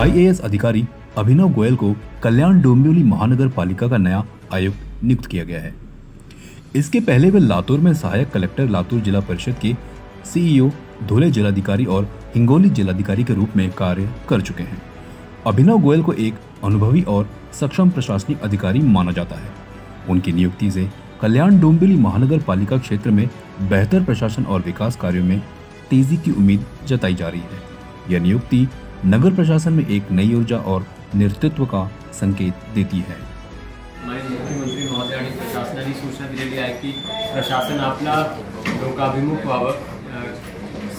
IAS अधिकारी अभिनव गोयल को कल्याण डोंबिवली महानगर पालिका का नया आयुक्त नियुक्त किया गया है। इसके पहले वे लातूर में सहायक कलेक्टर लातूर जिला परिषद के CEO, धुले जिलाधिकारी और हिंगोली जिलाधिकारी के रूप में कार्य कर चुके हैं। अभिनव गोयल को एक अनुभवी और सक्षम प्रशासनिक अधिकारी माना जाता है। उनकी नियुक्ति से कल्याण डोंबिवली महानगर पालिका क्षेत्र में बेहतर प्रशासन और विकास कार्यों में तेजी की उम्मीद जताई जा रही है। यह नियुक्ति नगर प्रशासन में एक नई ऊर्जा और नेतृत्व का संकेत देती है। मुख्यमंत्री महोदय आणि प्रशासनाने सूचना दिलेली आहे की प्रशासन आपला लोकाभिमुख व्हावं,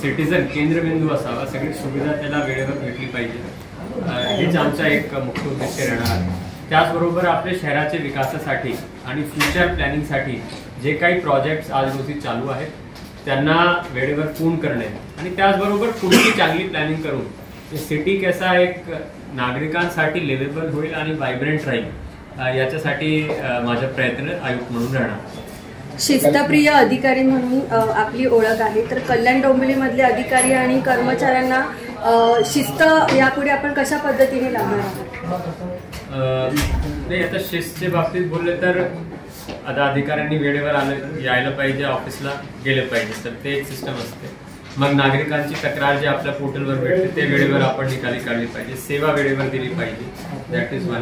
सिटीजन केंद्रबिंदू असावा, सगळी सुविधा त्याला वेळेवर भेटली पाहिजे, हेच आमचा एक मुख्य उद्देश राहणार आहे। त्याचबरोबर आपल्या शहराचे विकासासाठी आणि फ्युचर प्लॅनिंगसाठी जे काही प्रोजेक्ट्स आज रोजी चालू आहेत त्यांना वेळेवर पूर्ण करणे आणि त्याचबरोबर पुढची चांगली प्लॅनिंग करून सिटी कसा एक नागरिकांसाठी लिव्हेबल होईल आणि वायब्रंट राहील याच्यासाठी माझा प्रयत्न आयुक्त म्हणून राहणार। शिस्तप्रिय अधिकारी म्हणून आपली ओळख आहे, तर कल्याण डोंबिवलीमधले अधिकारी आणि कर्मचाऱ्यांना शिस्त यापुढे आपण कशा पद्धतीने लावणार आहोत? नाही, आता शिस्तच्या बाबतीत बोलले तर आता अधिकाऱ्यांनी वेळेवर यायला पाहिजे, ऑफिसला गेले पाहिजे, तर ते एक सिस्टम असते। मग नागरिकांची तक्रार जे आपल्या पोर्टलवर भेटते ते वेळेवर आपण निकाली काढली पाहिजे, सेवा वेळेवर दिली पाहिजे, दॅट इज वन।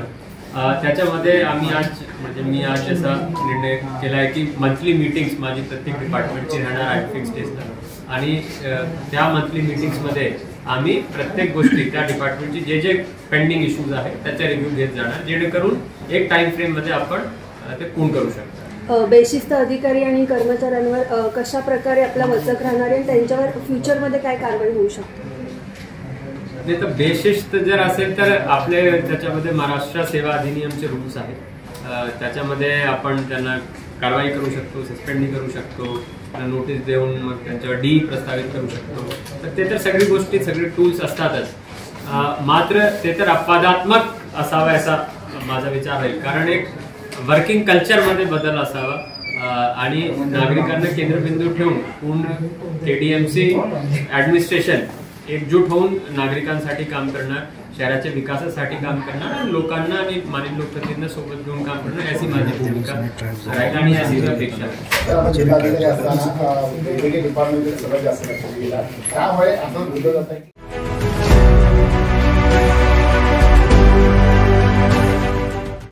त्याच्यामध्ये आम्ही मी आज असा निर्णय केला आहे की मंथली मीटिंग्स माझी प्रत्येक डिपार्टमेंटची राहणार आहे फिक्स डेजला आणि त्या मंथली मीटिंग्समध्ये आम्ही प्रत्येक गोष्टी त्या डिपार्टमेंटची जे पेंडिंग इश्यूज आहेत त्याचा रिव्ह्यू घेत जाणार, जेणेकरून एक टाइम फ्रेम मध्ये आपण ते पूर्ण करू शकतो। बेशिस्त अधिकारी आणि कर्मचाऱ्यांवर कशा प्रकारे आपला वचक राहणार आहे, त्यांच्यावर फ्युचरमध्ये काय कारवाई होऊ शकते? नाही, तर बेशिस्त जर असेल तर आपले त्याच्यामध्ये महाराष्ट्र सेवा अधिनियमचे रूल्स आहेत, त्याच्यामध्ये आपण त्यांना कारवाई करू शकतो, सस्पेंड करू शकतो, नोटीस देऊन मग त्यांच्यावर डी प्रस्तावित करू शकतो। तर ते तर सगळी गोष्टी सगळे टूल्स असतातच, मात्र ते तर अपवादात्मक असावा असा माझा विचार आहे, कारण एक वर्किंग कल्चरमध्ये बदल असावा आणि नागरिकांना केंद्रबिंदू ठेवून पूर्ण KDMC ॲडमिनिस्ट्रेशन एकजूट होऊन नागरिकांसाठी काम करणार, शहराच्या विकासासाठी काम करणार आणि लोकांना आणि माननीय लोकप्रतिनिधींना सोबत घेऊन काम करणार अशी माझी भूमिका राहील आणि अशी अपेक्षा आहे।